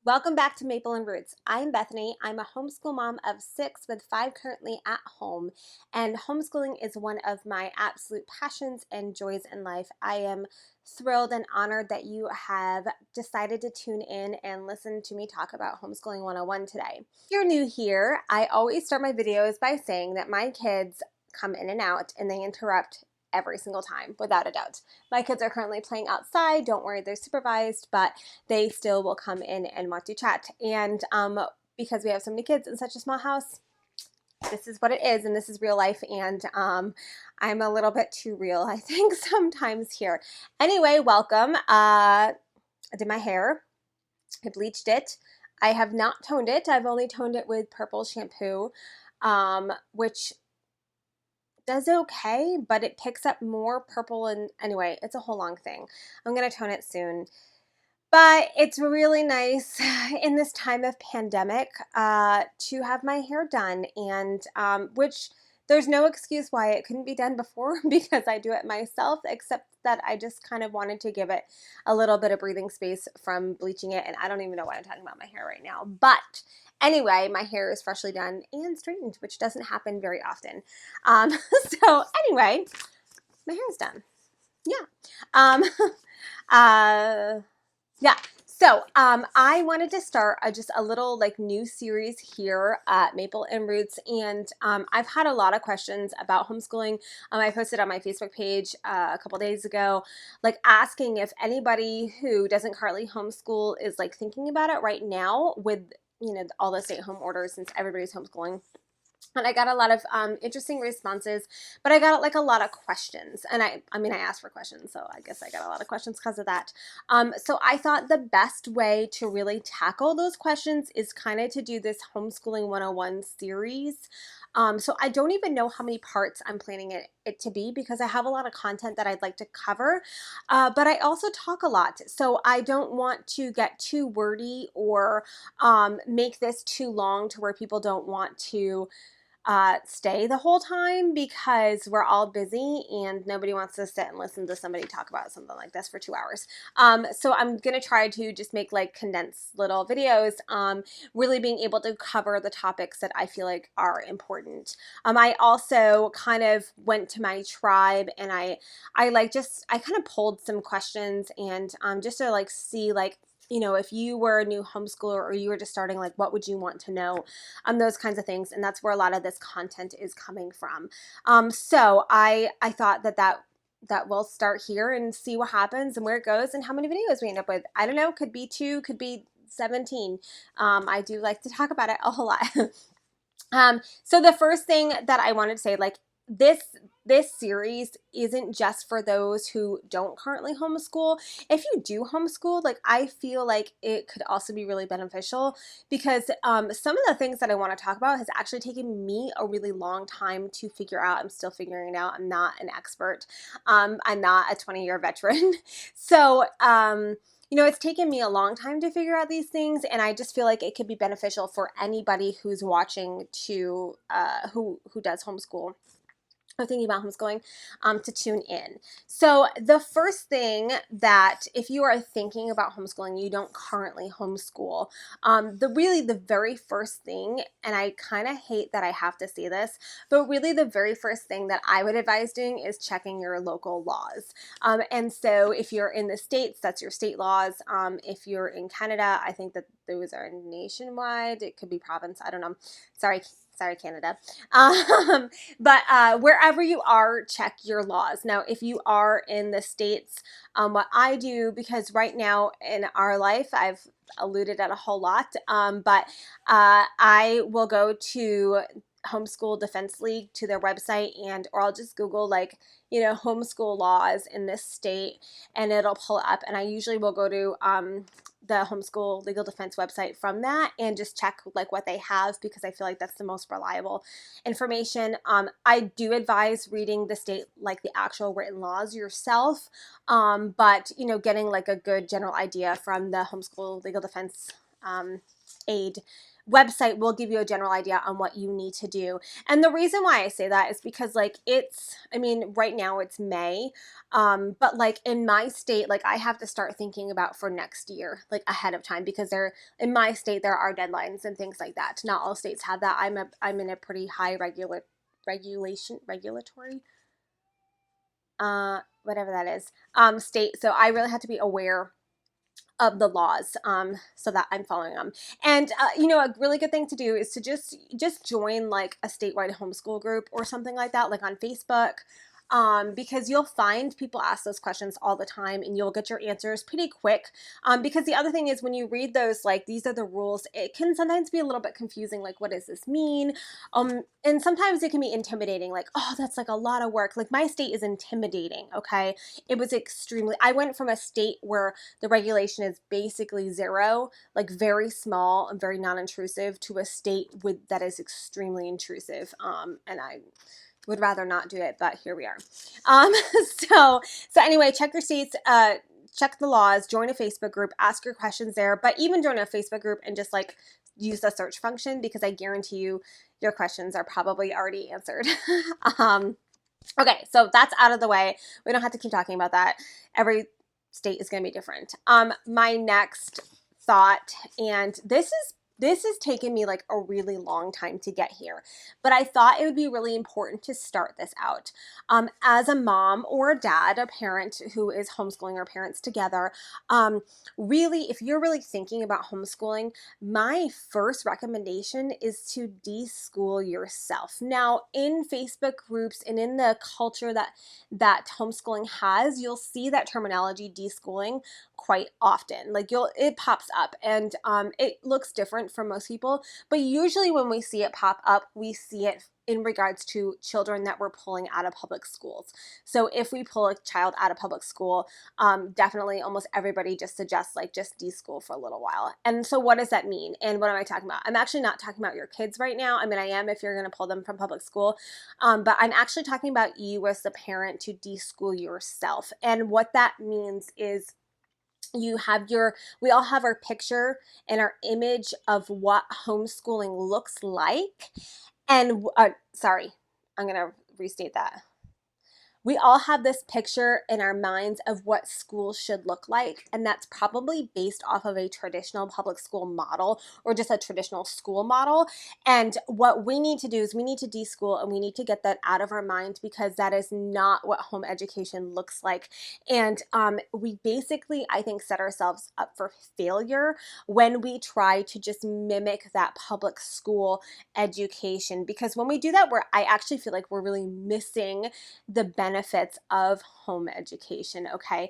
Welcome back to Maple and Roots. I'm Bethany. I'm a homeschool mom of 6 with 5 currently at home, and homeschooling is one of my absolute passions and joys in life. I am thrilled and honored that you have decided to tune in and listen to me talk about Homeschooling 101 today. If you're new here, I always start my videos by saying that my kids come in and out and they interrupt every single time, without a doubt. My kids are currently playing outside. Don't worry, they're supervised, but they still will come in and want to chat. And because we have so many kids in such a small house, this is what it is, and this is real life, and I'm a little bit too real, I think, sometimes here. Anyway, welcome. I did my hair. I bleached it. I have not toned it. I've only toned it with purple shampoo, which does okay, but it picks up more purple, and anyway, it's a whole long thing. I'm going to tone it soon. But it's really nice in this time of pandemic to have my hair done, and which there's no excuse why it couldn't be done before because I do it myself, except that I just kind of wanted to give it a little bit of breathing space from bleaching it, and I don't even know why I'm talking about my hair right now. But anyway, my hair is freshly done and straightened, which doesn't happen very often. So anyway, my hair is done. Yeah. Yeah, so I wanted to start just a little new series here at Maple and Roots, and I've had a lot of questions about homeschooling. I posted on my Facebook page a couple days ago, asking if anybody who doesn't currently homeschool is thinking about it right now with all the stay-at-home orders since everybody's homeschooling. And I got a lot of interesting responses, but I got a lot of questions. And I asked for questions, so I guess I got a lot of questions because of that. So I thought the best way to really tackle those questions is kind of to do this Homeschooling 101 series. So I don't even know how many parts I'm planning it to be because I have a lot of content that I'd like to cover, but I also talk a lot. So I don't want to get too wordy or make this too long to where people don't want to stay the whole time because we're all busy and nobody wants to sit and listen to somebody talk about something like this for 2 hours. So I'm going to try to just make condensed little videos, really being able to cover the topics that I feel like are important. I also kind of went to my tribe and I kind of pulled some questions and just to see if you were a new homeschooler or you were just starting, what would you want to know, those kinds of things. And that's where a lot of this content is coming from. So I thought that we'll start here and see what happens and where it goes and how many videos we end up with. I don't know, could be 2, could be 17. I do like to talk about it a whole lot. So the first thing that I wanted to say, this series isn't just for those who don't currently homeschool. If you do homeschool, I feel like it could also be really beneficial because some of the things that I want to talk about has actually taken me a really long time to figure out. I'm still figuring it out. I'm not an expert. I'm not a 20-year veteran. So, it's taken me a long time to figure out these things, and I just feel like it could be beneficial for anybody who's watching to who does homeschool or thinking about homeschooling, to tune in. So the first thing that if you are thinking about homeschooling, you don't currently homeschool, the very first thing, and I kind of hate that I have to say this, but really the very first thing that I would advise doing is checking your local laws. And so if you're in the States, that's your state laws. If you're in Canada, I think that those are nationwide. It could be province. I don't know. Sorry, Canada. But wherever you are, check your laws. Now, if you are in the States, what I do, because right now in our life, I've alluded at a whole lot, but I will go to Homeschool Defense League to their website, or I'll just Google homeschool laws in this state, and it'll pull up. And I usually will go to the Homeschool Legal Defense website from that and just check what they have because I feel like that's the most reliable information. I do advise reading the state, the actual written laws yourself, but getting a good general idea from the Homeschool Legal Defense aid website will give you a general idea on what you need to do. And the reason why I say that is because like I mean, right now it's May, but like in my state, like I have to start thinking about for next year, like ahead of time, because in my state, there are deadlines and things like that. Not all states have that. I'm in a pretty high regulatory, whatever that is, state. So I really have to be aware of the laws, so that I'm following them. And a really good thing to do is to just join like a statewide homeschool group or something like that, like on Facebook. Because you'll find people ask those questions all the time and you'll get your answers pretty quick. Because the other thing is when you read those, like, these are the rules, it can sometimes be a little bit confusing. Like, what does this mean? And sometimes it can be intimidating. Like, oh, that's like a lot of work. Like my state is intimidating. Okay. It was I went from a state where the regulation is basically zero, like very small and very non-intrusive, to a state that is extremely intrusive. And I would rather not do it, but here we are. So anyway, check your states, check the laws, join a Facebook group, ask your questions there, but even join a Facebook group and just like use the search function, because I guarantee you your questions are probably already answered. Okay, so that's out of the way. We don't have to keep talking about that. Every state is going to be different. My next thought, and this has taken me like a really long time to get here, but I thought it would be really important to start this out. As a mom or a dad, a parent who is homeschooling, or parents together, really, if you're really thinking about homeschooling, my first recommendation is to de-school yourself. Now, in Facebook groups and in the culture that homeschooling has, you'll see that terminology, de-schooling, quite often. Like it pops up, and it looks different for most people, but usually when we see it pop up, we see it in regards to children that we're pulling out of public schools. So if we pull a child out of public school, definitely almost everybody just suggests like just de-school for a little while. And so what does that mean? And what am I talking about? I'm actually not talking about your kids right now. I mean, I am if you're going to pull them from public school, but I'm actually talking about you as the parent to de-school yourself. And what that means is we all have our picture and our image of what homeschooling looks like. And sorry, I'm going to restate that. We all have this picture in our minds of what school should look like, and that's probably based off of a traditional public school model or just a traditional school model. And what we need to do is we need to de-school, and we need to get that out of our minds, because that is not what home education looks like. And we basically, I think, set ourselves up for failure when we try to just mimic that public school education, because when we do that, I actually feel like we're really missing the benefits of home education. Okay.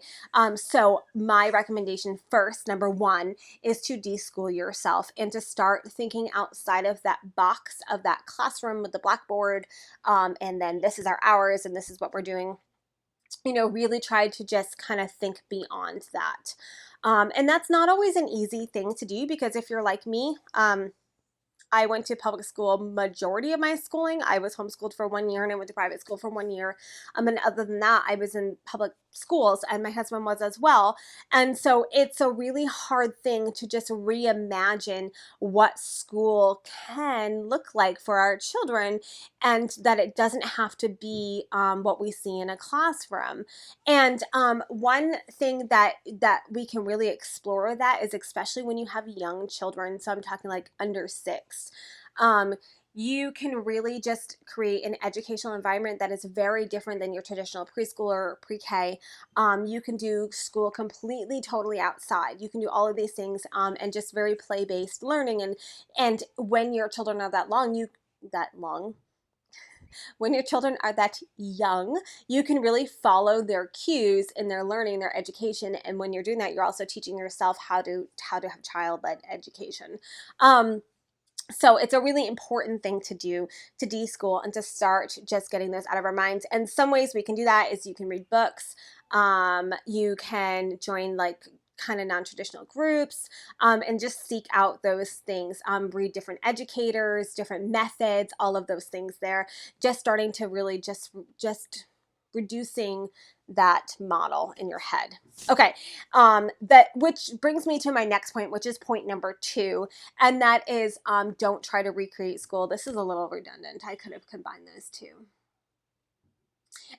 So my recommendation first, number one, is to de-school yourself and to start thinking outside of that box of that classroom with the blackboard. And then this is our hours and this is what we're doing. Really try to just kind of think beyond that. And that's not always an easy thing to do, because if you're like me, I went to public school majority of my schooling. I was homeschooled for 1 year and I went to private school for 1 year. And other than that, I was in public schools, and my husband was as well. And so it's a really hard thing to just reimagine what school can look like for our children, and that it doesn't have to be what we see in a classroom. And one thing that we can really explore that is, especially when you have young children, so I'm talking like under 6, you can really just create an educational environment that is very different than your traditional preschool or pre-K. You can do school completely, totally outside. You can do all of these things, and just very play-based learning. And when your children are when your children are that young, you can really follow their cues in their learning, their education. And when you're doing that, you're also teaching yourself how to have child-led education. So it's a really important thing to do, to de-school and to start just getting those out of our minds. And some ways we can do that is you can read books. You can join like kind of non-traditional groups, and just seek out those things, read different educators, different methods, all of those things there, just starting to really just reducing that model in your head. Okay, which brings me to my next point, which is point number 2, and that is don't try to recreate school. This is a little redundant. I could have combined those two.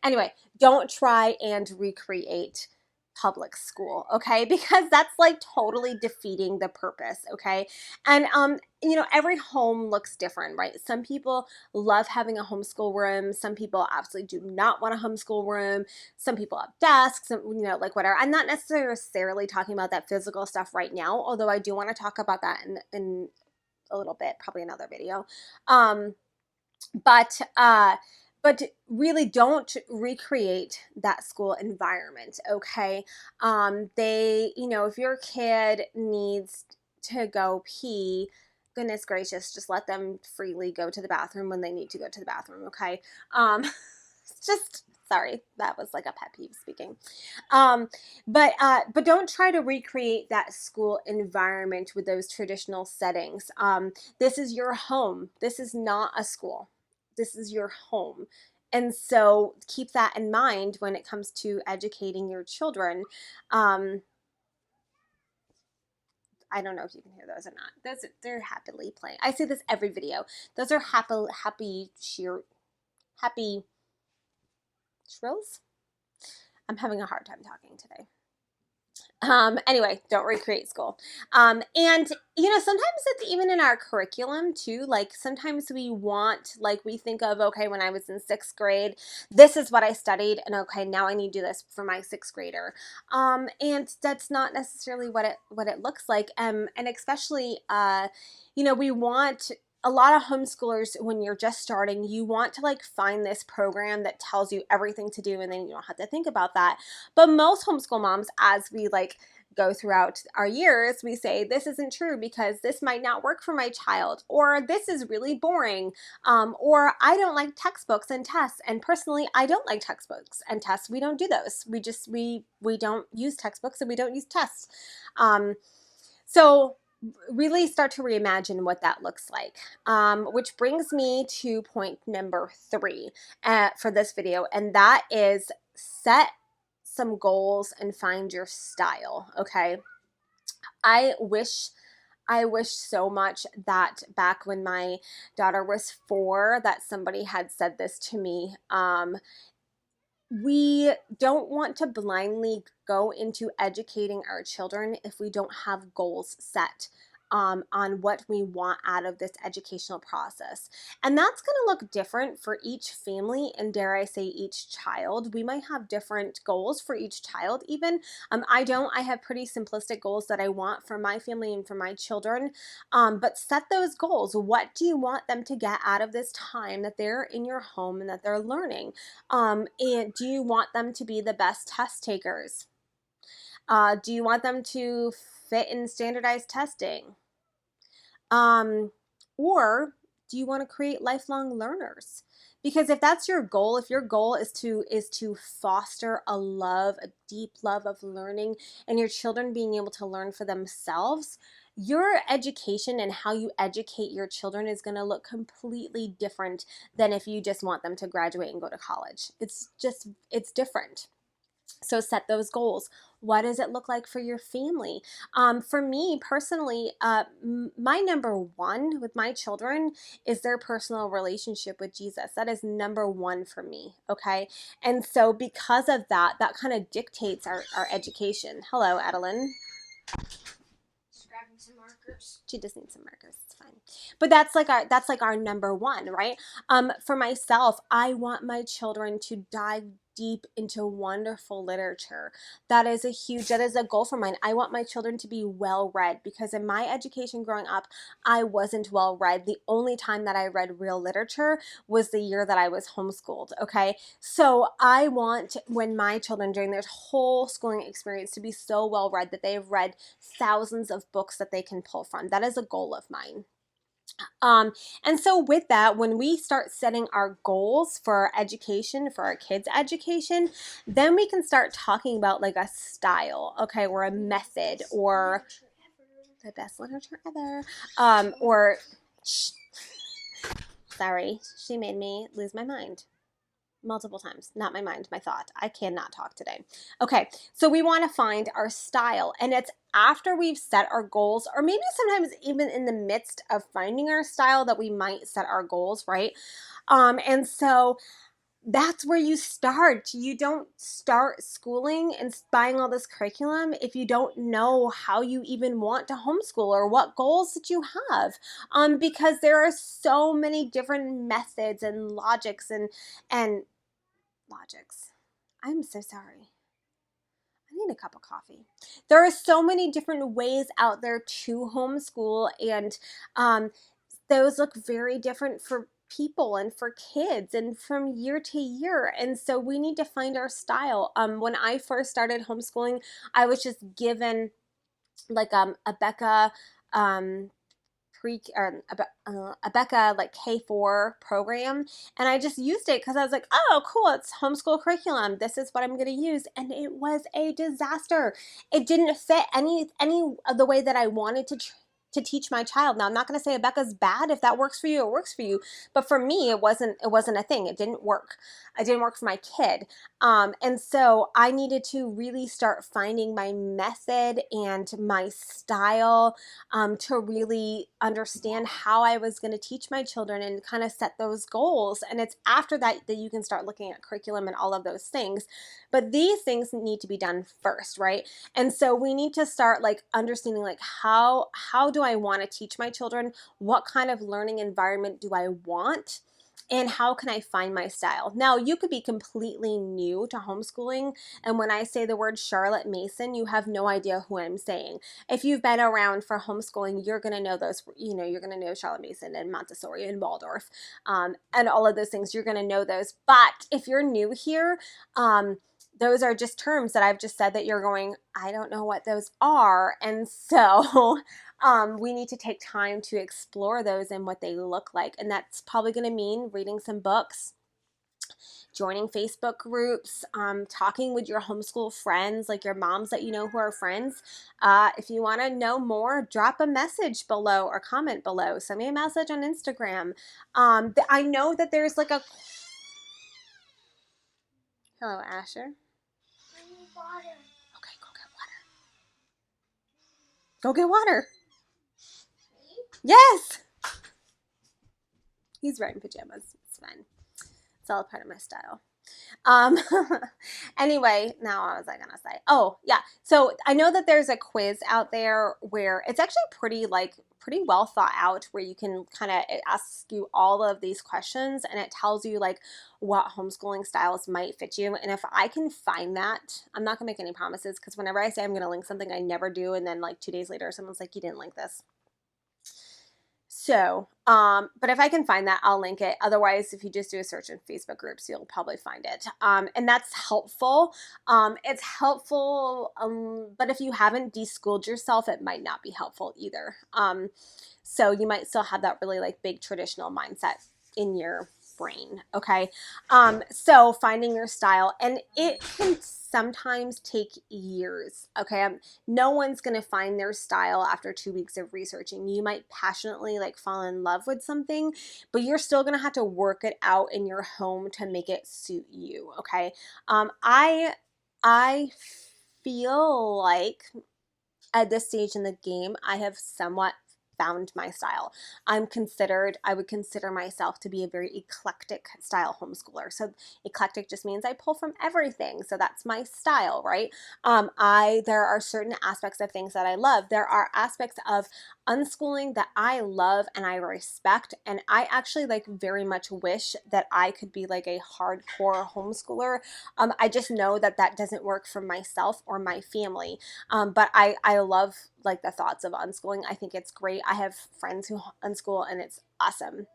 Anyway, don't try and recreate public school, okay? Because that's like totally defeating the purpose, okay? And every home looks different, right? Some people love having a homeschool room. Some people absolutely do not want a homeschool room. Some people have desks, and like whatever. I'm not necessarily talking about that physical stuff right now, although I do want to talk about that in a little bit, probably another video. But really don't recreate that school environment, okay? If your kid needs to go pee, goodness gracious, just let them freely go to the bathroom when they need to go to the bathroom, okay? Just sorry, that was like a pet peeve speaking. But don't try to recreate that school environment with those traditional settings. This is your home. This is not a school. This is your home. And so keep that in mind when it comes to educating your children. I don't know if you can hear those or not. They're happily playing. I say this every video. Those are happy shrills. I'm having a hard time talking today. Anyway, don't recreate school. And sometimes it's even in our curriculum too. Like sometimes we think of, okay, when I was in 6th grade, this is what I studied, and okay, now I need to do this for my 6th grader. And that's not necessarily what it looks like. And especially, we want a lot of homeschoolers, when you're just starting, you want to find this program that tells you everything to do, and then you don't have to think about that. But most homeschool moms, as we go throughout our years, we say this isn't true because this might not work for my child, or this is really boring, or I don't like textbooks and tests. And personally, I don't like textbooks and tests. We don't do those. We don't use textbooks, and we don't use tests. So really start to reimagine what that looks like, which brings me to point number 3 for this video, and that is set some goals and find your style, okay? I wish so much that back when my daughter was 4 that somebody had said this to me. We don't want to blindly go into educating our children if we don't have goals set on what we want out of this educational process. And that's going to look different for each family, and dare I say each child. We might have different goals for each child even. I have pretty simplistic goals that I want for my family and for my children. But set those goals. What do you want them to get out of this time that they're in your home and that they're learning? And do you want them to be the best test takers? Do you want them to fit in standardized testing? Or do you want to create lifelong learners? Because if that's your goal, if your goal is to foster a deep love of learning, and your children being able to learn for themselves, your education and how you educate your children is going to look completely different than if you just want them to graduate and go to college. It's different. So set those goals. What does it look like for your family? For me personally, my number 1 with my children is their personal relationship with Jesus. That is number 1 for me, okay? And so because of that, that kind of dictates our education. Hello, Adeline. She's grabbing some markers. She just needs some markers. It's fine. But that's like our number 1, right? For myself, I want my children to dive deep into wonderful literature. That is a goal for mine. I want my children to be well read, because in my education growing up, I wasn't well read. The only time that I read real literature was the year that I was homeschooled, okay? So I want, when my children during their whole schooling experience, to be so well read that they have read thousands of books that they can pull from. That is a goal of mine. And so with that, when we start setting our goals for our education, for our kids' education, then we can start talking about a style, okay, or a method, or the best literature ever, sorry, she made me lose my mind. multiple times, not my mind, my thought. I cannot talk today. Okay, so we want to find our style, and it's after we've set our goals, or maybe sometimes even in the midst of finding our style, that we might set our goals, right? And so that's where you start. You don't start schooling and buying all this curriculum if you don't know how you even want to homeschool or what goals that you have. Because there are so many different methods and logics and logics. I'm so sorry. I need a cup of coffee. There are so many different ways out there to homeschool, and those look very different for people and for kids and from year to year. And so we need to find our style. When I first started homeschooling, I was just given like a Becca pre or a Becca like K4 program, and I just used it because I was like, oh cool, it's homeschool curriculum, this is what I'm going to use. And it was a disaster. It didn't fit any of the way that I wanted to teach my child. Now, I'm not going to say Becca's bad. If that works for you, it works for you. But for me, it wasn't a thing. It didn't work. It didn't work for my kid. And so I needed to really start finding my method and my style, to really understand how I was going to teach my children and kind of set those goals. And it's after that that you can start looking at curriculum and all of those things. But these things need to be done first, right? And so we need to start like understanding like how do I want to teach my children? What kind of learning environment do I want? And how can I find my style? Now, you could be completely new to homeschooling, and when I say the word Charlotte Mason, you have no idea who I'm saying. If you've been around for homeschooling, you're going to know those, you're going to know Charlotte Mason and Montessori and Waldorf, and all of those things. You're going to know those. But if you're new here, those are just terms that I've just said that you're going, I don't know what those are. And so we need to take time to explore those and what they look like. And that's probably going to mean reading some books, joining Facebook groups, talking with your homeschool friends, like your moms that you know who are friends. If you want to know more, drop a message below or comment below. Send me a message on Instagram. I know that there's like a... Hello, Asher. Water. Okay, go get water. Go get water. Yes. He's wearing pajamas. It's fine. It's all a part of my style. Anyway, now what was I gonna say? Oh, yeah. So I know that there's a quiz out there where it's actually pretty well thought out, where you can kind of ask you all of these questions, and it tells you like what homeschooling styles might fit you. And if I can find that, I'm not gonna make any promises, because whenever I say I'm gonna link something, I never do, and then like 2 days later someone's like, you didn't link this. So, but if I can find that, I'll link it. Otherwise, if you just do a search in Facebook groups, you'll probably find it. And that's helpful. It's helpful, but if you haven't deschooled yourself, it might not be helpful either. So you might still have that really like big traditional mindset in your brain. Okay. So finding your style, and it can sometimes take years. Okay. No one's going to find their style after 2 weeks of researching. You might passionately like fall in love with something, but you're still going to have to work it out in your home to make it suit you. Okay. I feel like at this stage in the game, I have somewhat found my style. I would consider myself to be a very eclectic style homeschooler. So eclectic just means I pull from everything. So that's my style, right? There are certain aspects of things that I love. There are aspects of unschooling that I love and I respect. And I actually like very much wish that I could be like a hardcore homeschooler. I just know that that doesn't work for myself or my family. But I love like the thoughts of unschooling. I think it's great. I have friends who unschool and it's awesome.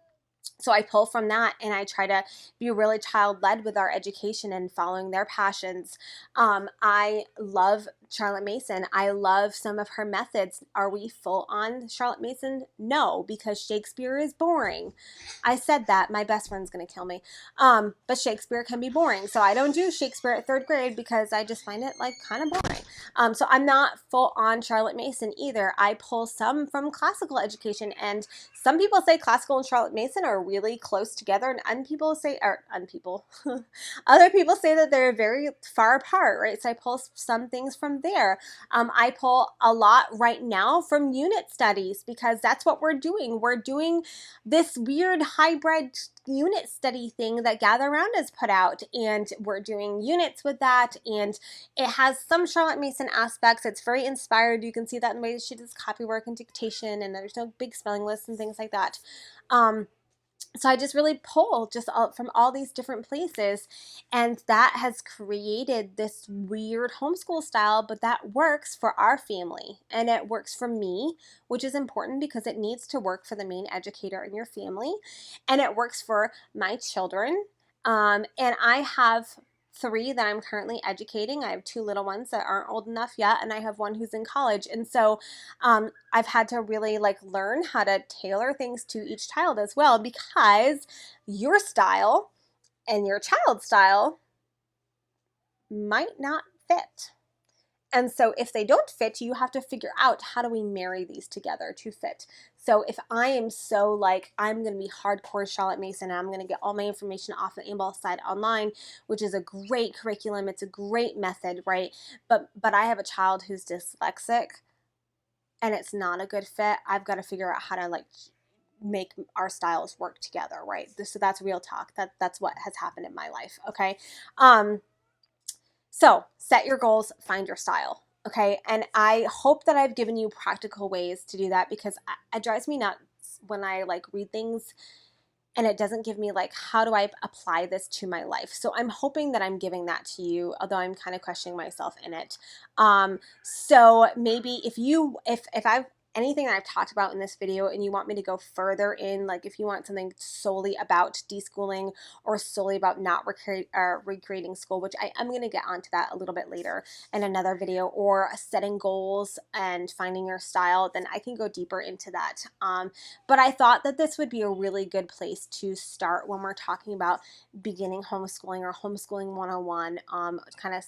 So I pull from that, and I try to be really child-led with our education and following their passions. I love Charlotte Mason. I love some of her methods. Are we full on Charlotte Mason? No, because Shakespeare is boring. I said that. My best friend's going to kill me. But Shakespeare can be boring. So I don't do Shakespeare at third grade because I just find it like kind of boring. So I'm not full on Charlotte Mason either. I pull some from classical education, and some people say classical and Charlotte Mason are really close together, and other people say that they're very far apart, right? So I pull some things from there. I pull a lot right now from unit studies because that's what we're doing. We're doing this weird hybrid unit study thing that Gather Round has put out, and we're doing units with that, and it has some Charlotte Mason aspects. It's very inspired. You can see that in the way she does copywork and dictation, and there's no big spelling lists and things like that. So I just really pull just from all these different places, and that has created this weird homeschool style, but that works for our family, and it works for me, which is important because it needs to work for the main educator in your family, and it works for my children. And I have 3 that I'm currently educating. I have 2 little ones that aren't old enough yet, and I have 1 who's in college. And so I've had to really learn how to tailor things to each child as well, because your style and your child's style might not fit. And so if they don't fit, you have to figure out, how do we marry these together to fit? So if I am so I'm going to be hardcore Charlotte Mason, and I'm going to get all my information off the Ambleside Online, which is a great curriculum. It's a great method, right? But I have a child who's dyslexic, and it's not a good fit. I've got to figure out how to make our styles work together, right? So that's real talk. That's what has happened in my life, okay? So set your goals, find your style, okay? And I hope that I've given you practical ways to do that, because it drives me nuts when I read things and it doesn't give me how do I apply this to my life? So I'm hoping that I'm giving that to you, although I'm kind of questioning myself in it. So maybe if I've anything that I've talked about in this video and you want me to go further in, if you want something solely about deschooling or solely about not recreating school, which I'm going to get onto that a little bit later in another video, or setting goals and finding your style, then I can go deeper into that. But I thought that this would be a really good place to start when we're talking about beginning homeschooling or homeschooling 101, kind of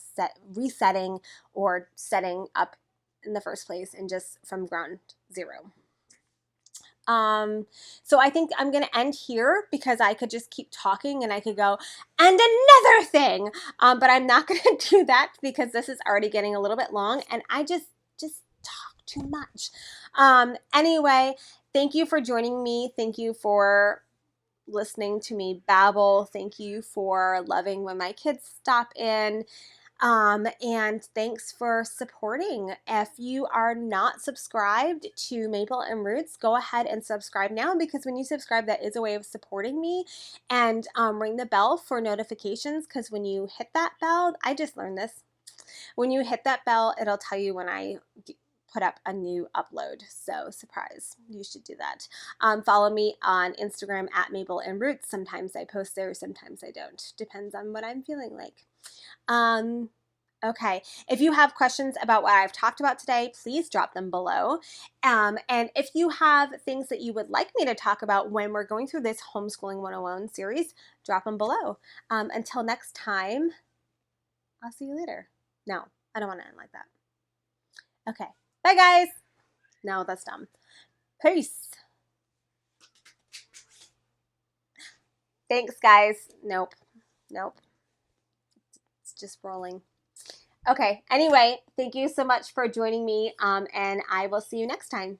resetting or setting up in the first place, and just from ground zero. So I think I'm going to end here, because I could just keep talking and I could go, and another thing, but I'm not going to do that, because this is already getting a little bit long and I just talk too much. Anyway, thank you for joining me. Thank you for listening to me babble. Thank you for loving when my kids stop in. And thanks for supporting. If you are not subscribed to Maple and Roots, go ahead and subscribe now, because when you subscribe, that is a way of supporting me. And ring the bell for notifications, because when you hit that bell, I just learned this. When you hit that bell, it'll tell you when I put up a new upload. So surprise, you should do that. Follow me on Instagram at Maple and Roots. Sometimes I post there, sometimes I don't. Depends on what I'm feeling like. Okay, if you have questions about what I've talked about today, please drop them below. And if you have things that you would like me to talk about when we're going through this Homeschooling 101 series, drop them below. Until next time, I'll see you later. No, I don't want to end like that. Okay, bye guys. No, that's dumb. Peace. Thanks, guys. Nope. It's just rolling. Okay, anyway, thank you so much for joining me, and I will see you next time.